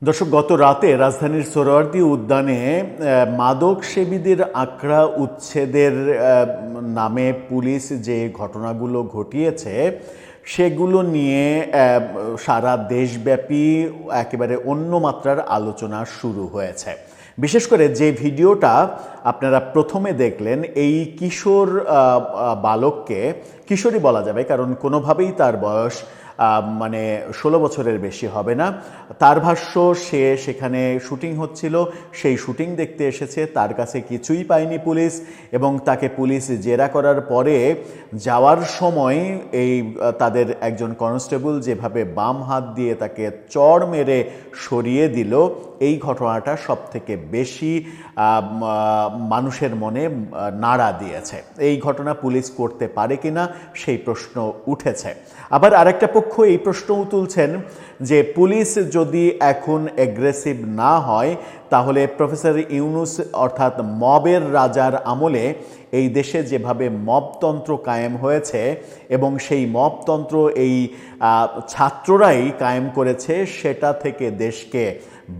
দর্শক, গত রাতে রাজধানীর সোহরাওয়ার্দী উদ্যানে মাদক সেবীদের আখড়া উচ্ছেদের নামে পুলিশ যে ঘটনাগুলো ঘটিয়েছে সেগুলো নিয়ে সারা দেশব্যাপী একেবারে অন্য মাত্রার আলোচনা শুরু হয়েছে। বিশেষ করে যে ভিডিওটা আপনারা প্রথমে দেখলেন, এই কিশোর বালককে, কিশোরই বলা যাবে কারণ কোনোভাবেই তার বয়স 16 বছরের বেশি হবে না। তার ভাষ্য, সে সেখানে শুটিং হচ্ছিল, সেই শুটিং দেখতে এসেছে, তার কাছে কিছুই পায়নি পুলিশ, এবং তাকে পুলিশ জেরা করার পরে যাওয়ার সময় তাদের একজন কনস্টেবল যেভাবে বাম হাত দিয়ে তাকে চড় মেরে সরিয়ে দিল, এই ঘটনাটা সবথেকে বেশি মানুষের মনে নাড়া দিয়েছে। এই ঘটনা পুলিশ করতে পারে কিনা সেই প্রশ্ন উঠেছে। আবার আরেকটা পক্ষ এই প্রশ্নও তুলছেন যে পুলিশ যদি এখন অ্যাগ্রেসিভ না হয় তাহলে প্রফেসর ইউনূস অর্থাৎ মবের রাজার আমলে এই দেশে যেভাবে মবতন্ত্র কায়েম হয়েছে এবং সেই মবতন্ত্র এই ছাত্ররাই কায়েম করেছে, সেটা থেকে দেশকে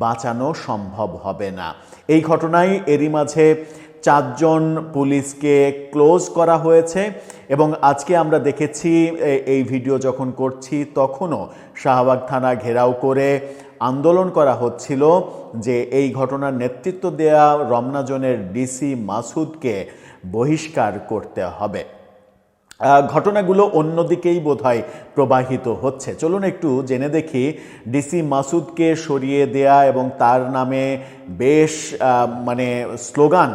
বাঁচানো সম্ভব হবে না। এই ঘটনায় এরই মাঝে 4 জন পুলিশকে ক্লোজ করা হয়েছে এবং আজকে আমরা দেখেছি এই ভিডিও যখন করছি তখনও শাহবাগ থানা ঘেরাও করে আন্দোলন করা হচ্ছিল যে এই ঘটনার নেতৃত্ব দেয়া রমনা জোনের ডিসি মাসুদকে বহিষ্কার করতে হবে। ঘটনাগুলো অন্যদিকেই বোধহয় প্রবাহিত হচ্ছে। চলুন একটু জেনে দেখি ডিসি মাসুদকে সরিয়ে দেয়া এবং তার নামে বেশ স্লোগান,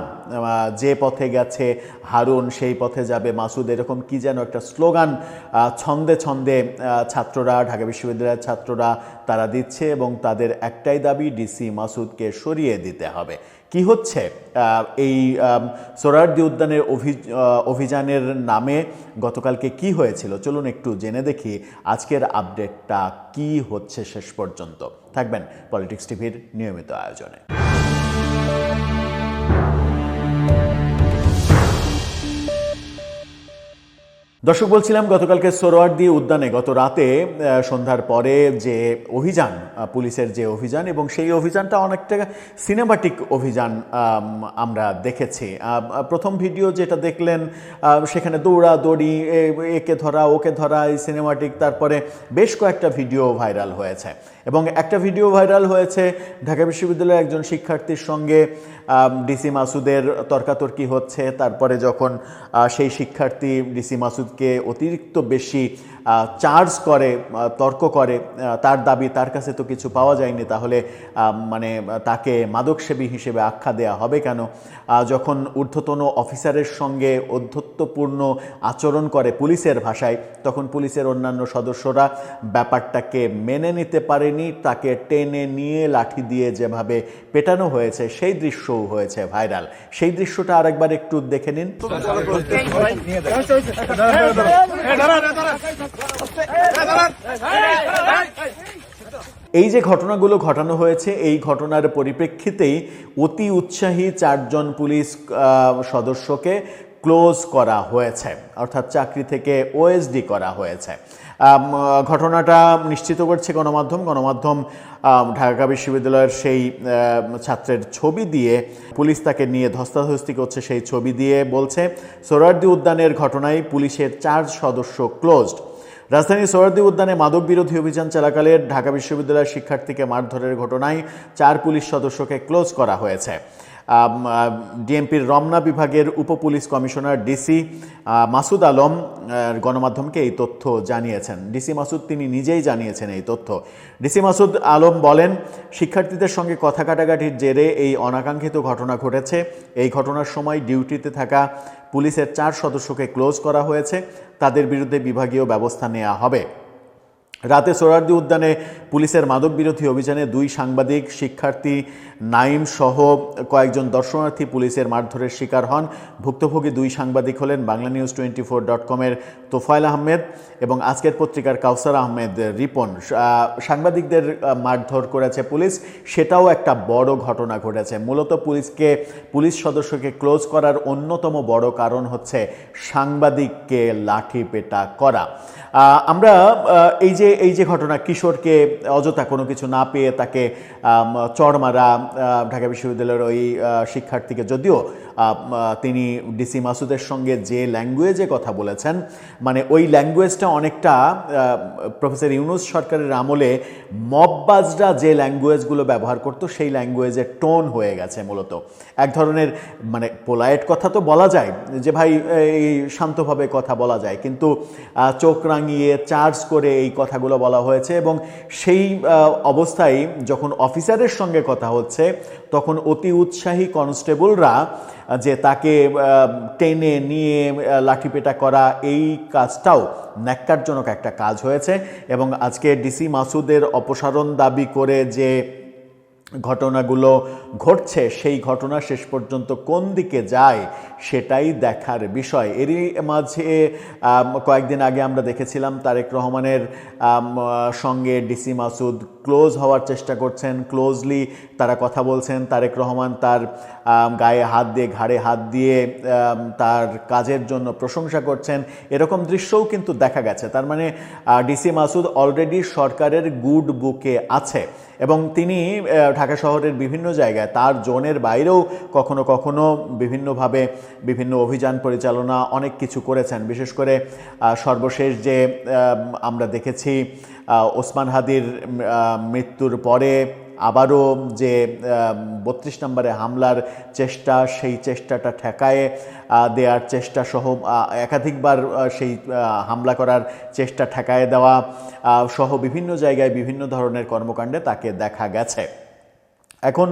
যে পথে গেছে হারুন সেই পথে যাবে মাসুদ, এরকম কি যেন একটা স্লোগান ছন্দে ছন্দে ছাত্ররা, ঢাকা বিশ্ববিদ্যালয়ের ছাত্ররা তারা দিচ্ছে এবং তাদের একটাই দাবি, ডিসি মাসুদকে সরিয়ে দিতে হবে। কি হচ্ছে এই সোহরাওয়ার্দী উদ্যানের অভিযানের নামে গতকালকে কি হয়েছিল, চলুন একটু জেনে দেখি আজকের আপডেটটা কি হচ্ছে শেষ পর্যন্ত। থাকবেন পলিটিক্স টিভির নিয়মিত আয়োজনে। দর্শক, বলছিলাম গতকালকে সোহরাওয়ার্দী উদ্যানে গত রাতে সন্ধ্যার পরে যে অভিযান, পুলিশের যে অভিযান, এবং সেই অভিযানটা অনেকটা সিনেমাটিক অভিযান আমরা দেখেছি। প্রথম ভিডিও যেটা দেখলেন সেখানে দৌড়াদৌড়ি, একে ধরা ওকে ধরা, এই সিনেমাটিক। তারপরে বেশ কয়েকটা ভিডিও ভাইরাল হয়েছে এবং একটা ভিডিও ভাইরাল হয়েছে ঢাকা বিশ্ববিদ্যালয়ের একজন শিক্ষার্থীর সঙ্গে ডিসি মাসুদের তর্কাতর্কি হচ্ছে। তারপরে যখন সেই শিক্ষার্থী ডিসি মাসুদকে অতিরিক্ত বেশি চার্জ করে, তর্ক করে, তার দাবি তার কাছে তো কিছু পাওয়া যায়নি, তাহলে তাকে মাদকসেবী হিসেবে আখ্যা দেয়া হবে কেন? যখন ঊর্ধ্বতন অফিসারের সঙ্গে অধ্যত্বপূর্ণ আচরণ করে পুলিশের ভাষায়, তখন পুলিশের অন্যান্য সদস্যরা ব্যাপারটাকে মেনে নিতে পারেনি, তাকে টেনে নিয়ে লাঠি দিয়ে যেভাবে পেটানো হয়েছে সেই দৃশ্যও হয়েছে ভাইরাল। সেই দৃশ্যটা আরেকবার একটু দেখে নিন। এই যে ঘটনাগুলো ঘটানো হয়েছে, এই ঘটনার পরিপ্রেক্ষিতেই অতি উৎসাহী 4 জন পুলিশ সদস্যকে ক্লোজ করা হয়েছে, অর্থাৎ চাকরি থেকে ওএসডি করা হয়েছে। ঘটনাটা নিশ্চিত করছে গণমাধ্যম ঢাকা বিশ্ববিদ্যালয়ের সেই ছাত্রের ছবি দিয়ে পুলিশ তাকে নিয়ে ধস্তাধস্তি করছে। সেই ছবি দিয়ে বলছে, সোহরাওয়ার্দী উদ্যানের ঘটনায় পুলিশের 4 সদস্য ক্লোজড। রাজধানীর সোহরাওয়ার্দী উদ্যানে মাদক বিরোধী অভিযান চলাকালে ঢাকা বিশ্ববিদ্যালয়ের শিক্ষার্থীকে মারধরের ঘটনায় 4 পুলিশ সদস্যকে ক্লোজ করা হয়েছে। ডিএমপির রমনা বিভাগের উপপুলিশ কমিশনার ডিসি মাসুদ আলম গণমাধ্যমকে এই তথ্য জানিয়েছেন। ডিসি মাসুদ তিনি নিজেই জানিয়েছেন এই তথ্য। ডিসি মাসুদ আলম বলেন, শিক্ষার্থীদের সঙ্গে কথা কাটাকাটির জেরে এই অনাকাঙ্ক্ষিত ঘটনা ঘটেছে। এই ঘটনার সময় ডিউটিতে থাকা পুলিশের 4 সদস্যকে ক্লোজ করা হয়েছে, তাদের বিরুদ্ধে বিভাগীয় ব্যবস্থা নেওয়া হবে। রাতে সোহরাওয়ার্দী উদ্যানে পুলিশের মাদক বিরোধী অভিযানে 2 সাংবাদিক, শিক্ষার্থী নাইম সহ কয়েকজন দর্শনার্থী পুলিশের মারধরের শিকার হন। ভুক্তভোগী 2 সাংবাদিক হলেন banglanews24.com-এর তোফায়েল আহমেদ এবং আজকের পত্রিকার কাউসার আহমেদ রিপন। সাংবাদিকদের মারধর করেছে পুলিশ, সেটাও একটা বড় ঘটনা ঘটেছে। মূলত পুলিশ সদস্যকে ক্লোজ করার অন্যতম বড় কারণ হচ্ছে সাংবাদিককে লাঠি পেটা করা। আমরা এই যে এই যে ঘটনা, কিশোরকে অযথা কোনো কিছু না পেয়ে তাকে চড় মারা, ঢাকা বিশ্ববিদ্যালয়ের ওই শিক্ষার্থীকে, যদিও তিনি ডিসি মাসুদের সঙ্গে যে ল্যাঙ্গুয়েজে কথা বলেছেন, মানে ওই ল্যাঙ্গুয়েজটা অনেকটা প্রফেসর ইউনূস সরকারের আমলে মববাজরা যে ল্যাঙ্গুয়েজগুলো ব্যবহার করতো সেই ল্যাঙ্গুয়েজের টোন হয়ে গেছে। মূলত এক ধরনের মানে পোলাইট কথা তো বলা যায় যে ভাই এই শান্তভাবে কথা বলা যায়, কিন্তু চোখ রাঙিয়ে চার্জ করে এই কথাগুলো বলা হয়েছে। এবং সেই অবস্থায় যখন অফিসারের সঙ্গে কথা হচ্ছে তখন অতি উৎসাহী কনস্টেবলরা যে তাকে টেনে নিয়ে লাঠিপেটা করা, এই কাজটাও ন্যাক্কারজনক একটা কাজ হয়েছে। এবং আজকে ডিসি মাসুদের অপসারণ দাবি করে যে ঘটনাগুলো ঘটছে, সেই ঘটনা শেষ পর্যন্ত কোন দিকে যায় সেটাই দেখার বিষয়। এরই মাঝে কয়েকদিন আগে আমরা দেখেছিলাম তারেক রহমানের সঙ্গে ডিসি মাসুদ ক্লোজ হওয়ার চেষ্টা করছেন, ক্লোজলি তারা কথা বলছেন। তারেক রহমান তার গায়ে হাত দিয়ে, ঘাড়ে হাত দিয়ে তার কাজের জন্য প্রশংসা করছেন, এরকম দৃশ্যও কিন্তু দেখা গেছে। তার মানে ডিসি মাসুদ অলরেডি সরকারের গুড বুকে আছে এবং তিনি ঢাকা শহরের বিভিন্ন জায়গায় তার জোনের বাইরেও কখনো কখনো বিভিন্নভাবে বিভিন্ন অভিযান পরিচালনা অনেক কিছু করেছেন। বিশেষ করে সর্বশেষ যে আমরা দেখেছি ওসমান হাদির মৃত্যুর পরে আবারও যে ৩২ নম্বরে হামলার চেষ্টা, সেই চেষ্টাটা ঠেকায়ে দেওয়ার চেষ্টা সহ একাধিকবার সেই হামলা করার চেষ্টা ঠেকায়ে দেওয়া সহ বিভিন্ন জায়গায় বিভিন্ন ধরনের কর্মকাণ্ডে তাকে দেখা গেছে। এখন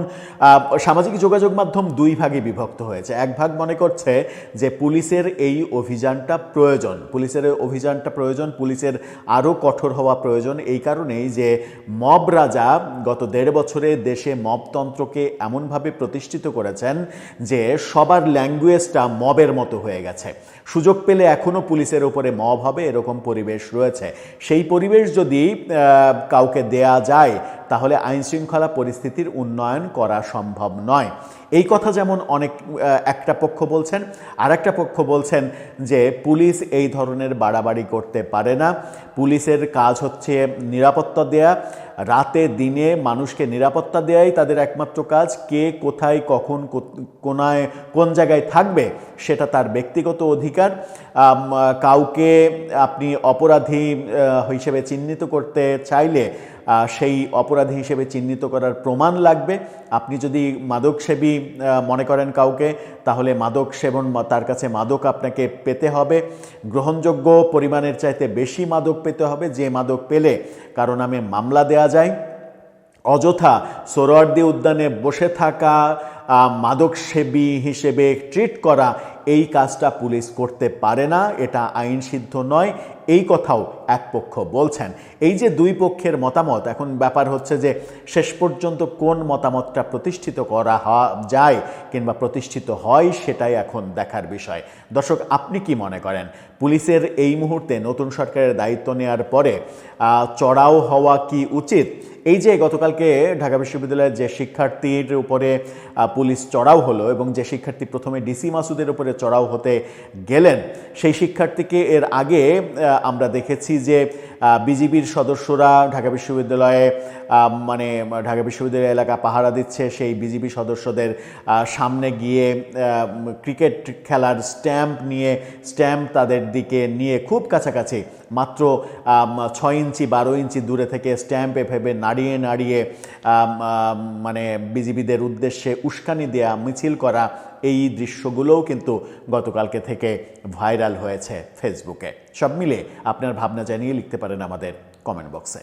সামাজিক যোগাযোগ মাধ্যম দুই ভাগে বিভক্ত হয়েছে। এক ভাগ মনে করছে যে পুলিশের এই অভিযানটা প্রয়োজন, পুলিশের আরও কঠোর হওয়া প্রয়োজন। এই কারণেই যে মব রাজা গত ১.৫ বছরে দেশে মবতন্ত্রকে এমনভাবে প্রতিষ্ঠিত করেছেন যে সবার ল্যাঙ্গুয়েজটা মবের মতো হয়ে গেছে। সুযোগ পেলে এখনও পুলিশের উপরে মব হবে, এরকম পরিবেশ রয়েছে। সেই পরিবেশ যদি কাউকে দেয়া যায় তাহলে আইনশৃঙ্খলা পরিস্থিতির উন্নয়ন করা সম্ভব নয়। এই কথা যেমন একটা পক্ষ বলছেন, আর একটা পক্ষ বলছেন যে পুলিশ এই ধরনের বাড়াবাড়ি করতে পারে না। পুলিশের কাজ হচ্ছে নিরাপত্তা দেয়া, রাতে দিনে মানুষকে নিরাপত্তা দেয়াই তাদের একমাত্র কাজ। কে কোথায় কখন কোন জায়গায় থাকবে সেটা তার ব্যক্তিগত অধিকার। কাউকে আপনি অপরাধী হিসেবে চিহ্নিত করতে চাইলে সেই অপরাধী হিসেবে চিহ্নিত করার প্রমাণ লাগবে। আপনি যদি মাদকসেবী মনে করেন কাউকে, তাহলে মাদক সেবন, তার কাছে মাদক আপনাকে পেতে হবে, গ্রহণযোগ্য পরিমাণের চাইতে বেশি মাদক পেতে হবে, যে মাদক পেলে কারো নামে মামলা দেয়া যায়। অযথা সোহরাওয়ার্দী উদ্যানে বসে থাকা, মাদকসেবী হিসেবে ট্রিট করা, এই কাজটা পুলিশ করতে পারে না, এটা আইন সিদ্ধ নয়, এই কথাও এক পক্ষ বলছেন। এই যে দুই পক্ষের মতামত, এখন ব্যাপার হচ্ছে যে শেষ পর্যন্ত কোন মতামতটা প্রতিষ্ঠিত করা যায় কিংবা প্রতিষ্ঠিত হয় সেটাই এখন দেখার বিষয়। দর্শক, আপনি কি মনে করেন পুলিশের এই মুহূর্তে নতুন সরকারের দায়িত্ব নেওয়ার পরে চড়াও হওয়া কি উচিত? এই যে গতকালকে ঢাকা বিশ্ববিদ্যালয়ের যে শিক্ষার্থীর উপরে পুলিশ চড়াও হলো এবং যে শিক্ষার্থী প্রথমে ডিসি মাসুদের উপরে চড়াও হতে গেলেন, সেই শিক্ষার্থীকে এর আগে আমরা দেখেছি যে বিজিবির সদস্যরা ঢাকা বিশ্ববিদ্যালয়ে ঢাকা বিশ্ববিদ্যালয় এলাকা পাহারা দিচ্ছে, সেই বিজিবি সদস্যদের সামনে গিয়ে ক্রিকেট খেলার স্ট্যাম্প তাদের দিকে নিয়ে খুব কাছাকাছি, মাত্র 6 ইঞ্চি 12 ইঞ্চি দূরে থেকে স্ট্যাম্প এভাবে নাড়িয়ে বিজিবিদের উদ্দেশ্যে উস্কানি দেয়া, মিছিল করা, এই দৃশ্যগুলোও কিন্তু গতকালকে থেকে ভাইরাল হয়েছে ফেসবুকে। সব মিলে আপনার ভাবনা জানিয়ে লিখতে পারেন আমাদের কমেন্ট বক্সে।